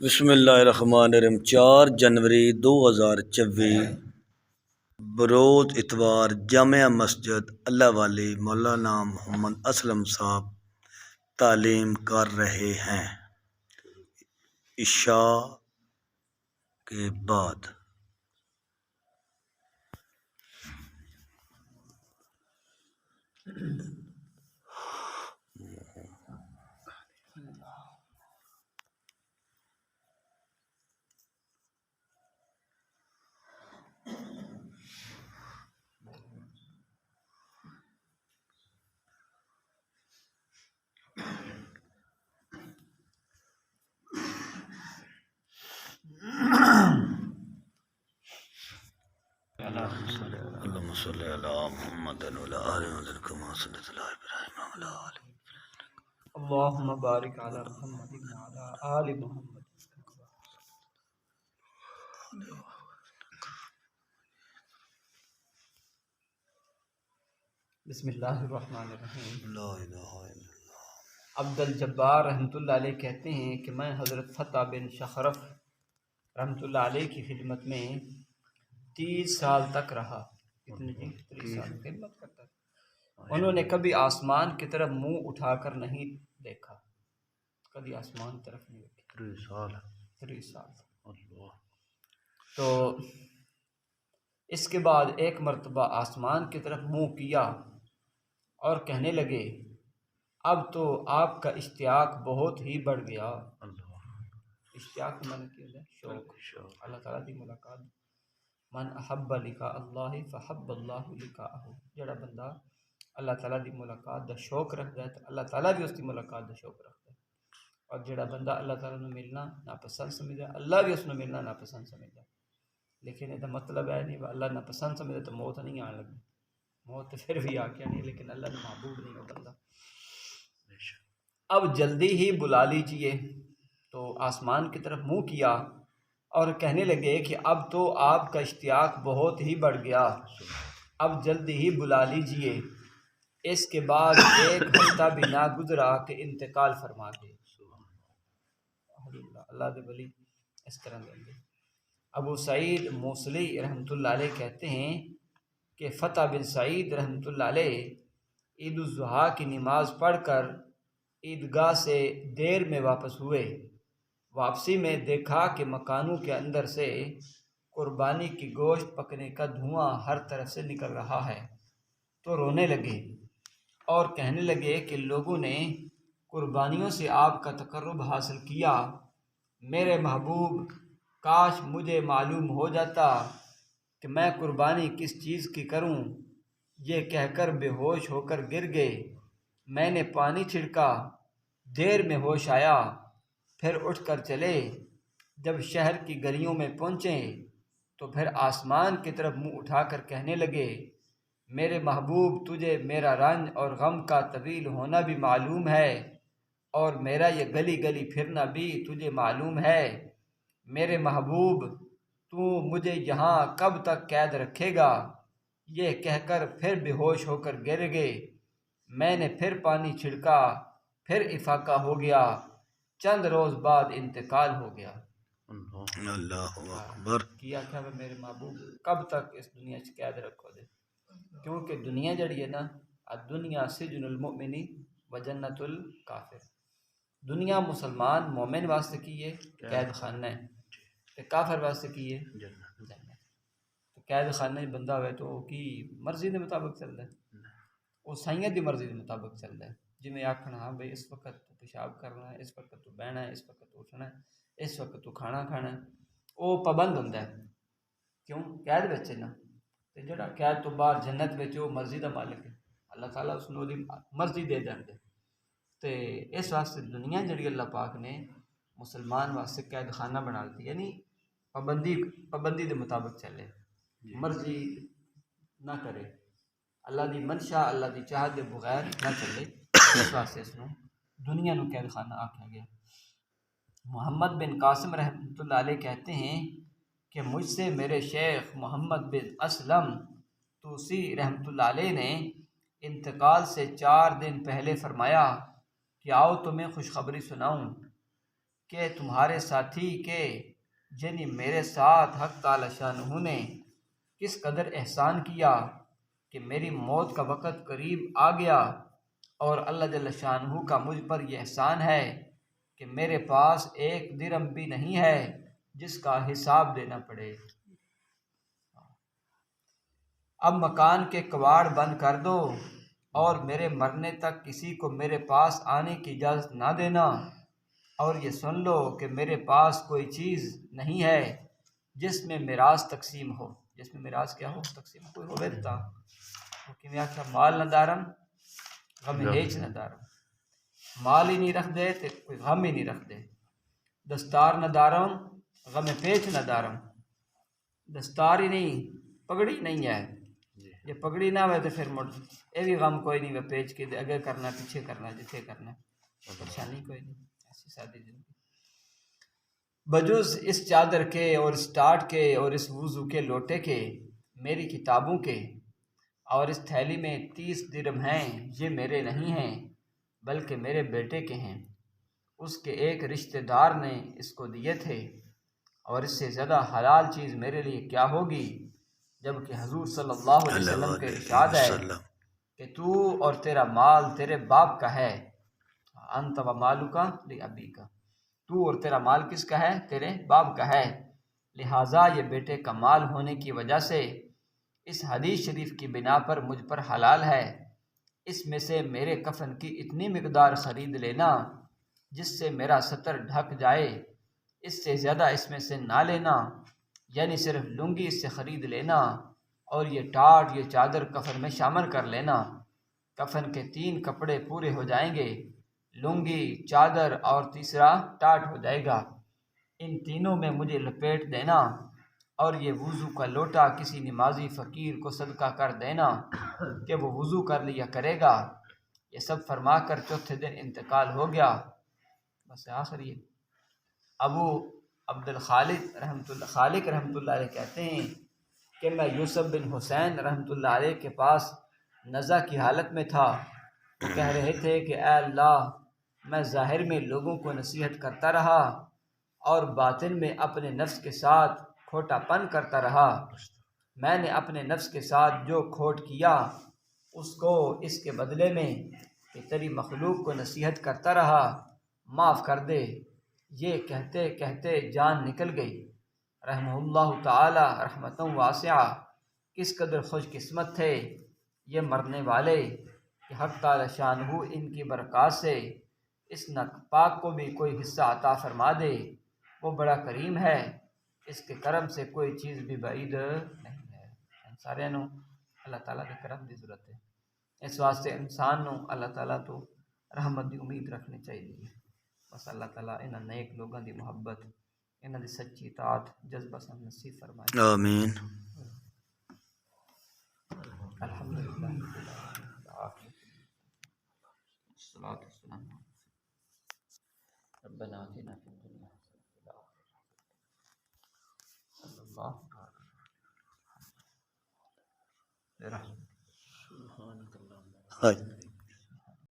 بسم اللہ الرحمن الرحیم 4 جنوری 2024 بروز اتوار جامعہ مسجد اللہ والی مولانا محمد اسلم صاحب تعلیم کر رہے ہیں عشاء کے بعد۔ اللہم صلی علی محمد وعلی آل محمد کما صلیت علی ابراہیم وعلی آل اللهم بارك على محمد وعلى آل محمد. بسم اللہ الرحمن الرحیم۔ لا الہ الا اللہ۔ عبد الجبار رحمۃ اللہ علیہ کہتے ہیں کہ میں حضرت فتح بن شخرف رحمۃ اللہ علیہ کی خدمت میں 30 سال تک رہا۔ کتنے جی 30 سال خدمت کرتا تھا۔ انہوں نے کبھی آسمان کی طرف منہ اٹھا کر نہیں دیکھا، کبھی آسمان کی طرف نہیں دیکھا۔ 30 سال اللہ۔ تو اس کے بعد ایک مرتبہ آسمان کی طرف منہ کیا اور کہنے لگے اب تو آپ کا اشتیاق بہت ہی بڑھ گیا۔ اشتیاق من کیا شوق اللہ تعالیٰ کی ملاقات۔ من احب لقاء اللہ فحب اللہ لقاءہ، جڑا بندہ اللہ تعالیٰ کی ملاقات دا شوق رکھتا ہے تو اللہ تعالیٰ بھی اس کی ملاقات دا شوق رکھتا ہے، اور جڑا بندہ اللہ تعالیٰ نے ملنا ناپسند سمجھدا اللہ بھی اس نے ملنا ناپسند سمجھدا۔ لیکن یہ مطلب ہے نہیں اللہ ناپسند سمجھدا تو موت نہیں آن لگی، موت تو پھر بھی آ کے نہیں، لیکن اللہ نے محبوب نہیں ہو بندہ۔ اب جلدی ہی بلا لیجئے۔ تو آسمان کی طرف منہ کیا اور کہنے لگے کہ اب تو آپ کا اشتیاق بہت ہی بڑھ گیا، اب جلدی ہی بلا لیجئے۔ اس کے بعد ایک ہفتہ بھی نہ گزرا کہ انتقال فرما گئے۔ اللہ دے ولی اس طرح دیں گے۔ ابو سعید موصلی رحمۃ اللہ علیہ کہتے ہیں کہ فتح بن سعید رحمۃ اللہ علیہ عید الاضحیٰ کی نماز پڑھ کر عیدگاہ سے دیر میں واپس ہوئے۔ واپسی میں دیکھا کہ مکانوں کے اندر سے قربانی کی گوشت پکنے کا دھواں ہر طرف سے نکل رہا ہے، تو رونے لگے اور کہنے لگے کہ لوگوں نے قربانیوں سے آپ کا تقرب حاصل کیا، میرے محبوب کاش مجھے معلوم ہو جاتا کہ میں قربانی کس چیز کی کروں۔ یہ کہہ کر بے ہوش ہو کر گر گئے۔ میں نے پانی چھڑکا، دیر میں ہوش آیا، پھر اٹھ کر چلے۔ جب شہر کی گلیوں میں پہنچے تو پھر آسمان کی طرف منہ اٹھا کر کہنے لگے میرے محبوب تجھے میرا رنج اور غم کا طویل ہونا بھی معلوم ہے، اور میرا یہ گلی گلی پھرنا بھی تجھے معلوم ہے۔ میرے محبوب تو مجھے یہاں کب تک قید رکھے گا؟ یہ کہہ کر پھر بے ہوش ہو کر گر گئے۔ میں نے پھر پانی چھڑکا، پھر افاقہ ہو گیا، چند روز بعد انتقال ہو گیا۔ اللہ اکبر۔ کیا کیا میرے محبوب کب تک اس دنیا سے قید رکھو دے؟ کیونکہ دنیا جڑی ہے نا، الدنیا سجن المؤمن و جنت الکافر۔ دنیا مسلمان مومن واسطے کی ہے قید خانہ ہے، تے کافر واسطے کی ہے جنت۔ تو قید خانہ بندہ ہوئے تو وہ کی مرضی دے مطابق چلتا ہے، وہ سائیاں دی مرضی دے مطابق چلتا ہے۔ جی میں آکھنا ہاں بھائی اس وقت تو پیشاب کرنا ہے، اس وقت تو بہنا ہے، اس وقت تو اٹھنا ہے، اس وقت تو کھانا کھانا ہے، وہ پابند ہوتا ہے۔ کیوں؟ قید بچے نا، تے جڑا قید تو باہر جنت بچ وہ مرضی دا مالک ہے، اللہ تعالیٰ اس نو دی مرضی دے دے۔ تے اس واسطے دنیا جڑی اللہ پاک نے مسلمان واسطے قید خانہ بنا دی، یعنی پابندی دے مطابق چلے، مرضی نہ کرے، اللہ دی منشا اللہ دی چاہت دے بغیر نہ چلے، اس واسطے اس نو دنیا نو قید خانہ آکھا گیا۔ محمد بن قاسم رحمۃ اللہ علیہ کہتے ہیں کہ مجھ سے میرے شیخ محمد بن اسلم توسی رحمۃ اللہ علیہ نے انتقال سے 4 دن پہلے فرمایا کہ آؤ تمہیں خوشخبری سناؤں۔ کہ تمہارے ساتھی کے یعنی میرے ساتھ حق تعالی شانہ نے کس قدر احسان کیا کہ میری موت کا وقت قریب آ گیا، اور اللہ جل شانہ کا مجھ پر یہ احسان ہے کہ میرے پاس ایک درہم بھی نہیں ہے جس کا حساب دینا پڑے۔ اب مکان کے کواڑ بند کر دو اور میرے مرنے تک کسی کو میرے پاس آنے کی اجازت نہ دینا، اور یہ سن لو کہ میرے پاس کوئی چیز نہیں ہے جس میں میراث تقسیم ہو۔ جس میں میراث کیا ہو؟ تقسیم کوئی ہو بیتا کہ میں آخیا مال نہ دارم غم ہیچ نہ دارم، مال ہی نہیں رکھ دے تو کوئی غم ہی نہیں رکھ دے، دستار نہ دارم غم پیچ نہ دارم، دستار ہی نہیں پگڑی نہیں ہے، یہ پگڑی نہ ہوئے تو پھر مڑ یہ بھی غم کوئی نہیں، وہ پیچ کے اگے کرنا پیچھے کرنا جتھے کرنا، پریشانی کوئی نہیں، ایسی سادی زندگی۔ بجز اس چادر کے اور اس ٹاٹ کے اور اس وضو کے لوٹے کے، میری کتابوں کے، اور اس تھیلی میں 30 درہم ہیں، یہ میرے نہیں ہیں بلکہ میرے بیٹے کے ہیں، اس کے ایک رشتہ دار نے اس کو دیے تھے، اور اس سے زیادہ حلال چیز میرے لیے کیا ہوگی، جبکہ حضور صلی اللہ علیہ وسلم کے ارشاد ہے کہ تو اور تیرا مال تیرے باپ کا ہے، انت و مالک لابیک، تو اور تیرا مال کس کا ہے؟ تیرے باپ کا ہے، لہٰذا یہ بیٹے کا مال ہونے کی وجہ سے اس حدیث شریف کی بنا پر مجھ پر حلال ہے، اس میں سے میرے کفن کی اتنی مقدار خرید لینا جس سے میرا ستر ڈھک جائے، اس سے زیادہ اس میں سے نہ لینا، یعنی صرف لنگی اس سے خرید لینا، اور یہ ٹاٹ یہ چادر کفن میں شامل کر لینا، کفن کے 3 کپڑے پورے ہو جائیں گے، لنگی، چادر اور تیسرا ٹاٹ ہو جائے گا، ان تینوں میں مجھے لپیٹ دینا، اور یہ وضو کا لوٹا کسی نمازی فقیر کو صدقہ کر دینا کہ وہ وضو کر لیا کرے گا۔ یہ سب فرما کر چوتھے دن انتقال ہو گیا۔ بس آخر یہ ابو عبد الخالق رحمۃ اللہ علیہ کہتے ہیں کہ میں یوسف بن حسین رحمۃ اللہ علیہ کے پاس نزع کی حالت میں تھا، وہ کہہ رہے تھے کہ اے اللہ، میں ظاہر میں لوگوں کو نصیحت کرتا رہا اور باطن میں اپنے نفس کے ساتھ کھوٹا پن کرتا رہا، میں نے اپنے نفس کے ساتھ جو کھوٹ کیا اس کو اس کے بدلے میں کہ تیری مخلوق کو نصیحت کرتا رہا معاف کر دے۔ یہ کہتے کہتے جان نکل گئی، رحمہ اللہ تعالی رحمتوں واسعہ، کس قدر خوش قسمت تھے یہ مرنے والے کہ حق تعالی شانہ ان کی برکات سے اس ناپاک کو بھی کوئی حصہ عطا فرما دے، وہ بڑا کریم ہے، اس کے کرم سے کوئی چیز بھی بعید نہیں ہے۔ سارے نو اللہ تعالیٰ کے کرم کی ضرورت ہے، اس واسطے انسان نو اللہ تعالیٰ تو رحمت دی امید رکھنی چاہیے۔ بس اللہ تعالیٰ انہاں نیک لوگوں دی محبت، انہاں دی سچی اطاعت جذبہ سن نصیب فرمائے، آمین۔ الحمدللہ والصلاۃ والسلام ربنا آتنا فی الدنیا حسنۃ وفی الآخرۃ حسنۃ وقنا عذاب النار۔ ہائے